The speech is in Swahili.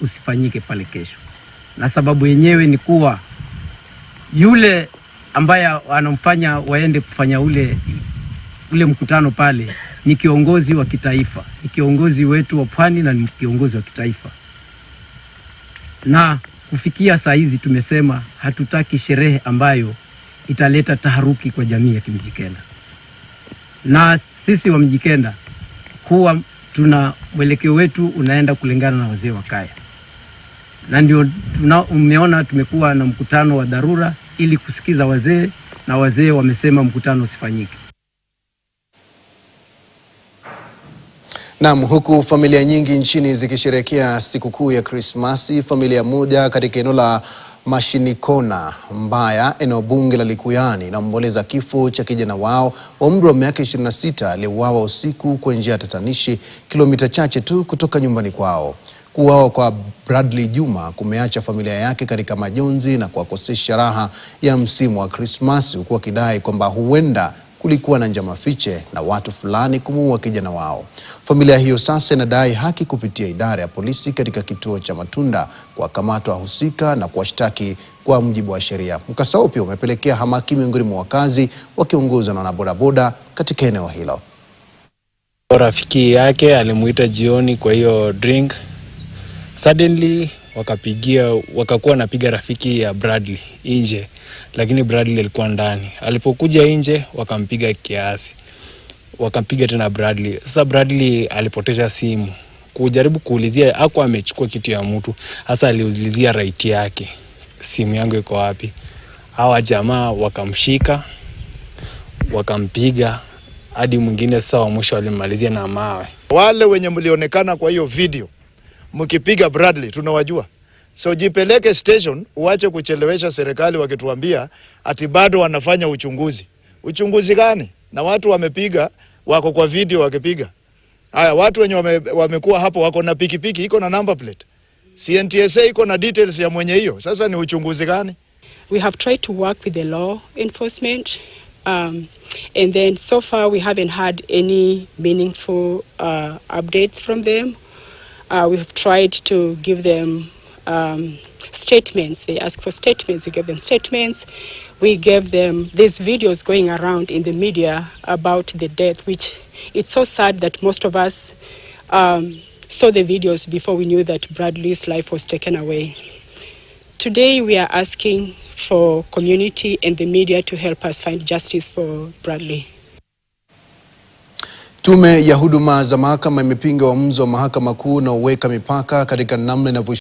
usifanyike pale kesho. Na sababu yenyewe ni kuwa yule ambaye anamfanya waende kufanya ule mkutano pale ni kiongozi wa kitaifa, ni kiongozi wetu wa Pwani na ni kiongozi wa kitaifa. Na kufikia saa hizi tumesema hatutaki sherehe ambayo italeta taharuki kwa jamii ya Kimjikenda. Na sisi wa Mjikenda kuwa tuna mwelekeo wetu unaenda kulingana na wazee wa kaya. Na ndio umeona tumekuwa na mkutano wa dharura ili kusikiza wazee, na wazee wamesema mkutano usifanyike. Naam, huku familia nyingi nchini zikisherehekea sikukuu ya Krismasi, familia moja katika eneo la Mashinikona Mbaya, eneo bunge la Likuyani, inaomboleza kifo cha kijana wao wa umri wa miaka 26 aliyeuawa usiku kwa njia ya tatanishi kilomita chache tu kutoka nyumbani kwao. Kuuawa kwa Bradley Juma kumeacha familia yake katika majonzi na kuwakosesha raha ya msimu wa Krismasi, huku wakidai kwamba huenda kulikuwa na njama fiche na watu fulani kumuua kijana wao. Familia hiyo sasa inadai haki kupitia idara ya polisi katika kituo cha Matunda kuwakamata wahusika na kuwashtaki kwa mujibu wa sheria. Mkasa huo pia umepelekea hamaki miongoni mwa wakazi wakiongozwa na wanabodaboda katika eneo hilo. Rafiki yake alimuita jioni kwa hiyo drink. Suddenly wakakuwa napiga rafiki ya Bradley nje, lakini Bradley alikuwa ndani. Alipokuja nje wakampiga kiasi, wakampiga tena Bradley. Sasa Bradley alipoteza simu, kujaribu kuulizia hakuwa amechukua kitu ya mtu, hasa aliulizia right yake, simu yangu iko wapi. Hawa jamaa wakamshika wakampiga hadi mwingine sasa wa mwisho alimalizia na mawe. Wale wenye mlionekana kwa hiyo video mkipiga Bradley tunawajua. So jipeleke station, uache kuchelewesha serikali wakituambia ati bado wanafanya uchunguzi. Uchunguzi gani? Na watu wamepiga, wako kwa video wakipiga. Haya, watu wenye wamekuwa hapo wako na pikipiki iko na number plate. CNTSA iko na details ya mwenye hiyo. Sasa ni uchunguzi gani? We have tried to work with the law enforcement and then so far we haven't had any meaningful updates from them. We have tried to give them statements. They ask for statements. We gave them statements. We gave them these videos going around in the media about the death, which it's so sad that most of us saw the videos before we knew that Bradley's life was taken away. Today we are asking for community and the media to help us find justice for Bradley. Tume ya huduma za mahakama imepinga uamuzi wa mahakama kuu na uweka mipaka katika namna